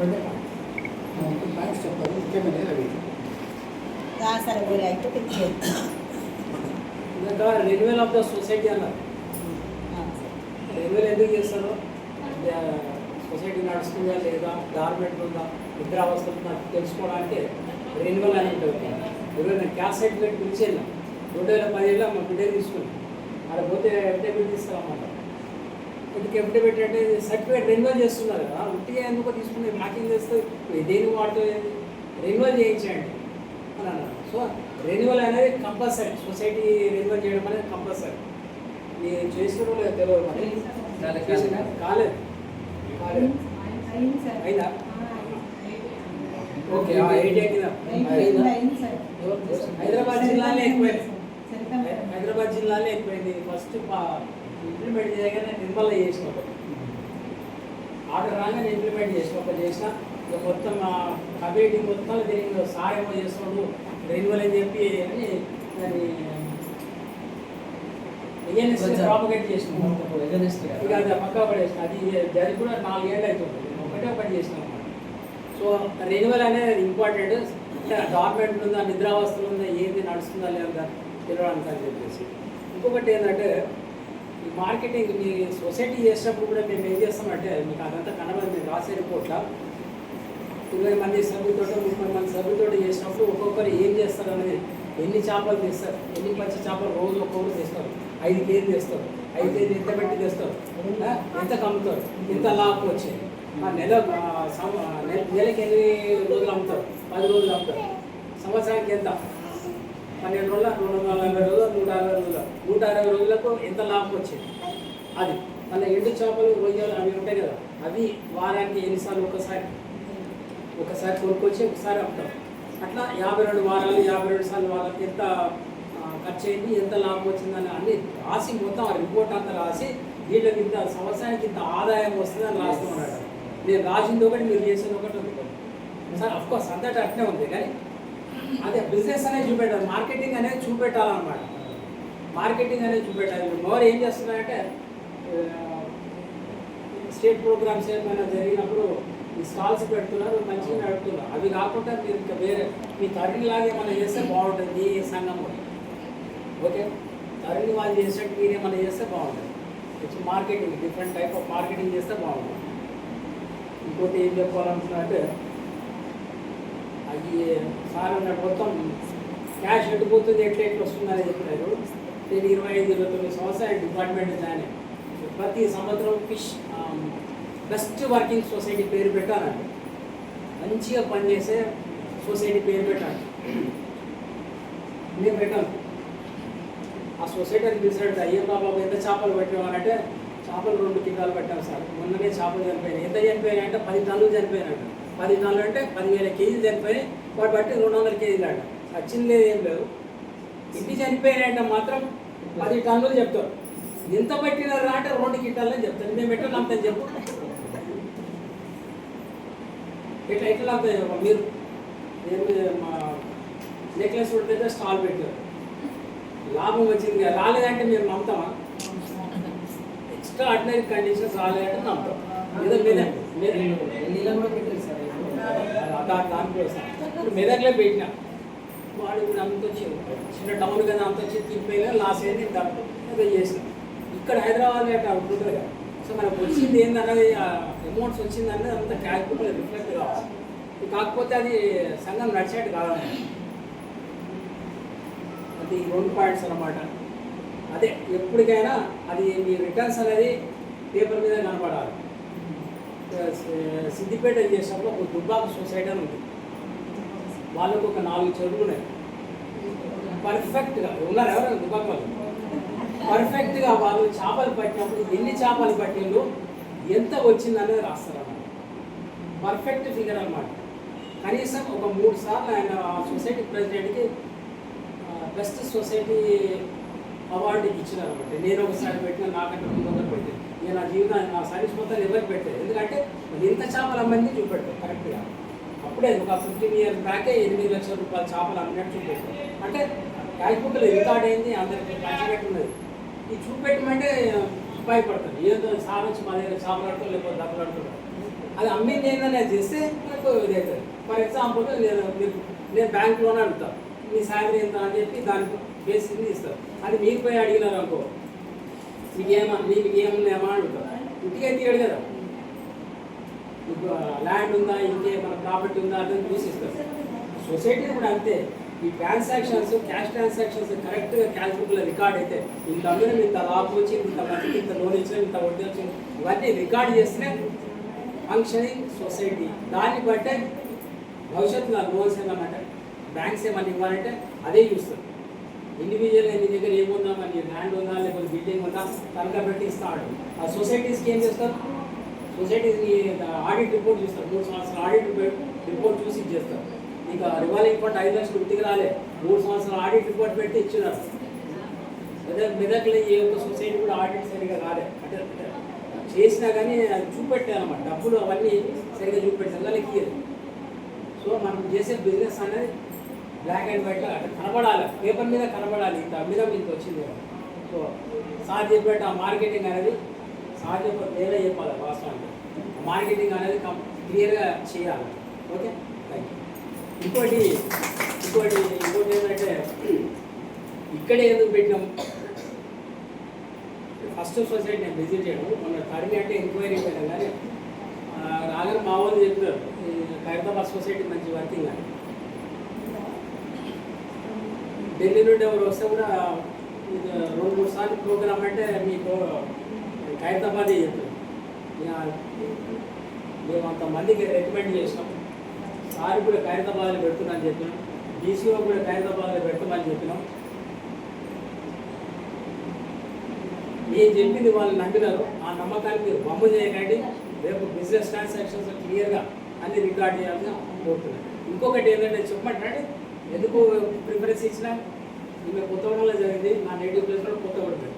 Thanks చెప్పారు ముఖ్యమైనది అవి సరే మీరు అయితే ఇంకా రెన్యువల్ ఆఫ్ ద సొసైటీ అన్నారు. రెన్యువల్ ఎందుకు చేస్తారు? సొసైటీ నడుస్తుందా లేదా, గవర్నమెంట్ ఉందా, నిద్రావస్థ ఉందా తెలుసుకోవడానికి రెన్యువల్ అని ఉంటుంది. ఈరోజు నేను క్యాస్ట్ సర్టిఫికేట్ గురించి వెళ్ళాను. 2017లో మా బిడ్డ తీసుకున్నాను. అక్కడ పోతే ఎఫిడేవిట్ తీసుకురామన్నారు. ఇంటికి ఎఫిడేవిట్ అంటే సర్టిఫికేట్ రెన్యువల్ చేస్తున్నారు కదా, ఉట్టిగా ఎందుకో తీసుకుని మాకేం చేస్తే దేని వాటితో రెన్యువల్ చేయించండి అని అన్నారు. సో రెన్యువల్ అనేది కంపల్సరీ, సొసైటీ రెన్యువల్ చేయడం అనేది కంపల్సరీ. నేను చేసిన లేదు తెలియదు, మరి కాలేదు అయినా ఓకే. 8 హైదరాబాద్ జిల్లాలో ఎక్కువైంది. హైదరాబాద్ జిల్లాలో ఎక్కువైంది. ఫస్ట్ ఇంప్లిమెంట్ చేయగానే నిర్మల్ చేసిన ఒకటి ఆర్డర్ రాగానే ఇంప్లిమెంట్ చేసిన ఇక మొత్తం కమిటీ మొత్తం దీనికి సాయం చేస్తున్నాడు రెన్యువల్ అని చెప్పి అని దాన్ని ప్రాపగేట్ చేసినాం. ఇక అది పక్కా పడేసిన అది జరిగి కూడా 4 ఏళ్ళు అవుతుంది. ఒకటి చేసినాం అన్నమాట. సో రెన్యువల్ అనేది ఇంపార్టెంట్. గవర్నమెంట్ ఉందా, నిద్రావస్థలు ఉందా, ఏది నడుస్తుందా లేదా తెలియడానికి అని చెప్పేసి. ఇంకొకటి ఏంటంటే ఈ మార్కెటింగ్ మీ సొసైటీ చేసినప్పుడు కూడా మేము ఏం చేస్తామంటే మీకు అదంతా కనబడి మీరు రాసే రిపోర్ట్ల 20 మంది సభ్యులతో 30 మంది సభ్యులతో చేసినప్పుడు ఒక్కొక్కరు ఏం చేస్తారు అనేది, ఎన్ని చేపలు తీస్తారు, ఎన్ని పచ్చి చేపలు రోజు ఒక్కొక్కరు తీస్తారు, 5 కేజీలు తెస్తారు, 5 కేజీలు ఎంత పెట్టి తెస్తారు, ఎంత కమ్ముతారు, ఎంత లాభం వచ్చింది, నెలకి ఎన్ని రోజులు అమ్ముతారు, 10 రోజులు అమ్ముతారు, సంవత్సరానికి ఎంత, 12 రోజుల 240 రోజులు, 160 రోజులు, 160 రోజులకు ఎంత లాభం వచ్చింది అది. మళ్ళీ ఎండు చేపలు, రొయ్యలు అవి ఉంటాయి కదా, అవి వారానికి ఎన్నిసార్లు ఒకసారి కొనుక్కొచ్చి ఒకసారి అమ్ముతాం. అట్లా 52 వారాలు 52 సార్లు వాళ్ళకి ఎంత ఖర్చు అయింది, ఎంత లాభం వచ్చిందని అన్ని రాసి మొత్తం ఆ రిపోర్ట్ అంతా రాసి వీళ్ళకి ఇంత సంవత్సరానికి ఇంత ఆదాయం వస్తుందని రాస్తామన్నాడు. నేను రాసింది ఒకటి, మీరు చేసేది ఒకటి ఉంది సార్. అఫ్కోర్స్ అంతటా అట్నే ఉంది, కానీ అదే బిజినెస్ అనేది చూపెట్టాలి, మార్కెటింగ్ అనేది చూపెట్టాలన్నమాట. మార్కెటింగ్ అనేది చూపెట్టాలి. మోర్ ఏం చేస్తున్నారంటే స్టేట్ ప్రోగ్రామ్స్ ఏమైనా జరిగినప్పుడు ఈ స్టాల్స్ పెడుతున్నారు, మంచిగా నడుపుతున్నారు. అవి కాకుండా మీరు ఇంకా వేరే మీ తరుణిలాగా ఏమైనా చేస్తే బాగుంటుంది. ఈ సంఘం ఓకే, తరుణి వాళ్ళు చేసినట్టు మీరు ఏమైనా చేస్తే బాగుంటుంది. It's marketing, different type of marketing చేస్తే బాగుంటుంది. ఇంకోటి ఏం చెప్పాలనుకున్నట్టే అది సార్ అన్నట్టు మొత్తం క్యాష్ ఎట్టుపోతుంది, ఎట్లా వస్తుందని చెప్పినారు. నేను 25-29 సంవత్సరాలు డిపార్ట్మెంట్ జాయిన్ అయ్యాను. ప్రతి సంవత్సరం ఫిష్ బెస్ట్ వర్కింగ్ సొసైటీ పేరు పెట్టానండి. మంచిగా పనిచేసే సొసైటీ పేరు పెట్టాను. నేను పెట్టాను. ఆ సొసైటీని పిలిచాడు, అయ్యే బాబు ఎంత చేపలు పెట్టామనంటే చేపలు 2 కింటాలు పెట్టాను సార్. మొన్ననే చేపలు చనిపోయినాయి. ఎంత చనిపోయినాయి అంటే 10 టన్నులు చనిపోయినాడు. 10 టన్నులు అంటే 10,000 కేజీలు చనిపోయినాయి. వాటి బట్టి 200 కేజీలు అంట. వచ్చింది లేదు, ఏం లేదు. ఇంటి చనిపోయినాయంటే మాత్రం 10 టన్నులు చెప్తారు. ఎంత పట్టినారా అంటే 2 కింటాలని చెప్తారు. మేము ఎట్లా నమ్ముతాను చెప్పు, ఎట్లా నమ్ముతాను చెప్ప. మీరు మా నెక్లెస్ ఉంటే స్టాల్ పెట్టారు, లాభం వచ్చింది రాలేదంటే మేము నమ్ముతామా? ఎక్స్ట్రా ఆర్డినరీ కండిషన్స్ రాలేదంటే నమ్ముతాం. ఏదో నీళ్ళ కూడా పెట్టారు సార్, దాంట్లో సార్ ఇప్పుడు మెదక్లో పెట్టినా వాడు ఇప్పుడు అంత వచ్చి చిన్న టౌన్ కదా, అంత వచ్చి తిప్పిపోయినా లాస్ అయింది, ఏదో చేసిన. ఇక్కడ హైదరాబాద్ అట్లా ఉంటుంది కదా. సో మనకు వచ్చింది ఏందన్నది, అమౌంట్స్ వచ్చింది అన్నది అంత క్యాల్కులేట్ రిఫ్లెక్ట్ కావాలి. కాకపోతే అది సంఘం నడిచేట్టు కావాలి. అది 2 పాయింట్స్ అన్నమాట. అదే ఎప్పటికైనా అది మీ రిటర్న్స్ అనేది పేపర్ మీద కనపడాలి. సిద్దిపేట చేసినప్పుడు ఒక దుబ్బాక సొసైటీ అని ఉంది. వాళ్ళకు ఒక 4 చెరువులు ఉన్నాయి. పర్ఫెక్ట్గా ఉన్నారు ఎవరైనా దుబ్బాక వాళ్ళు. పర్ఫెక్ట్గా వాళ్ళు చేపలు పట్టినప్పుడు ఎన్ని చేపలు పట్టిండ్రు, ఎంత వచ్చిందనేది రాస్తారన్నమాట. పర్ఫెక్ట్ ఫిగర్ అన్నమాట. కనీసం ఒక 3 సార్లు ఆయన సొసైటీ ప్రెసిడెంట్కి బెస్ట్ సొసైటీ అవార్డు ఇచ్చినారన్నమాట. నేను ఒకసారి పెట్టిన, నాకంటే ముందు పెట్టాను. నేను నా జీవితాన్ని, నా సర్వీస్ మొత్తం ఎవరికి పెట్టాను. ఎందుకంటే ఇంత చేపలు అమ్మంది చూపెట్టాను కరెక్ట్గా. అప్పుడే ఒక 15 years బ్యాకే 8 లక్షల రూపాయల చేపలు అమ్మినట్టు చూపెట్టాను. అంటే క్యాష్ బుక్లో రికార్డ్ అయింది, అందరికి పంచిపెట్టున్నది. ఈ చూపెట్టమంటే భయపడతాను. ఏదో సార్ వచ్చి మా దగ్గర చేపలు ఆడుతూ లేకపోతే దెబ్బలు ఆడుతున్నాడు అది అమ్మింది ఏంటనే చేస్తే నాకు ఇది అవుతుంది. ఫర్ ఎగ్జాంపుల్ నేను బ్యాంక్ లోన్ అడుగుతాను, మీ శాలరీ ఎంత అని చెప్పి దానికి బేసిక్ ఇస్తారు. అది మీకు పోయి అడిగినారు అనుకో, మీకు ఏమన్నా అడుగుతారు, ఇంటికే తీయడు కదా. మీకు ల్యాండ్ ఉందా, ఇంకేమైనా ప్రాపర్టీ ఉందా అని చూసి ఇస్తారు. సొసైటీ కూడా అంతే. ఈ ట్రాన్సాక్షన్స్, క్యాష్ ట్రాన్సాక్షన్స్ కరెక్ట్గా క్యాష్ బుక్లో రికార్డ్ అయితే ఇంత అమ్మిన, ఇంత లాభం వచ్చింది, ఇంత మందికి ఇంత లోన్ ఇచ్చిన, ఇంత వడ్డీ వచ్చింది, ఇవన్నీ రికార్డ్ చేస్తే ఫంక్షనింగ్ సొసైటీ. దాన్ని బట్టే భవిష్యత్తులో లోన్స్ ఏమన్నమాట బ్యాంక్స్ ఏమన్నా ఇవ్వాలంటే అదే చూస్తారు. ఇండివిజువల్గా నీ దగ్గర ఏముందా, మరి ల్యాండ్ ఉందా, లేకపోతే బిల్డింగ్ ఉందా, తనఖా పెట్టి ఇస్తాడు. ఆ సొసైటీస్కి ఏం చేస్తారు, సొసైటీస్కి ఆడిట్ రిపోర్ట్ చూస్తారు. 3 సంవత్సరాల ఆడిట్ రిపోర్ట్ చూసి ఇచ్చేస్తారు. ఇక రివాల్వింగ్ ఫండ్ 5 లక్షలు ఇంటికి రాలే, 3 సంవత్సరాల ఆడిట్ రిపోర్ట్ పెట్టి ఇచ్చినారు. మెదక్లో ఏ ఒక్క సొసైటీ కూడా ఆడిట్ సరిగా రాలే, అంటే చేసినా కానీ చూపెట్టాను అన్నమాట. డబ్బులు అవన్నీ సరిగా చూపెట్టాను కానీ ఇయ్యదు. సో మనం చేసే బిజినెస్ అనేది బ్లాక్ అండ్ వైట్ అంటే కనబడాలి, పేపర్ మీద కనబడాలి, ఇంత మీద మీకు వచ్చింది. సో సార్ చెప్పేట ఆ మార్కెటింగ్ అనేది సార్ చెప్పాలి, నేనే చెప్పాలి వాస్తవానికి. మార్కెటింగ్ అనేది క్లియర్గా చేయాలి. Okay, thank you. ఇంకోటి ఏంటంటే ఇక్కడే ఎందుకు పెట్టినాం, ఫస్ట్ సొసైటీ నేను విజిట్ చేయడం మొన్న తరిమి అంటే ఎంక్వైరీ పెట్టాం. కానీ రాగానే మా వాళ్ళు చెప్పినారు ఖైరతాబాద్ సొసైటీ మంచి వర్కింగ్ అని. ఢిల్లీ నుండి ఎవరు వస్తే కూడా 2-3 సార్లు ప్రోగ్రామ్ అంటే మీకు ఖైరతాబాదే చెప్పారు. మేము అంతమందికి రికమెండ్ చేసినాం. సార్ కూడా ఖైరతాబాద్లో పెడుతున్నాను చెప్పినాం, డీసీఓ కూడా ఖైరతాబాద్లో పెట్టమని చెప్పినాం. నేను చెప్పింది వాళ్ళు నమ్మినారు. ఆ నమ్మకాన్ని మీరు బొమ్మ చేయకండి. రేపు బిజినెస్ ట్రాన్సాక్షన్స్ క్లియర్గా అన్ని రికార్డ్ చేయాలని కోరుతున్నాను. ఇంకొకటి ఏంటంటే చెప్పమంటే ఎందుకు ప్రిఫరెన్స్ ఇచ్చినా, ఈమె కొత్తగూడెంలో జరిగింది, నా నేటివ్ ప్లేస్లో కొత్తగూడెం.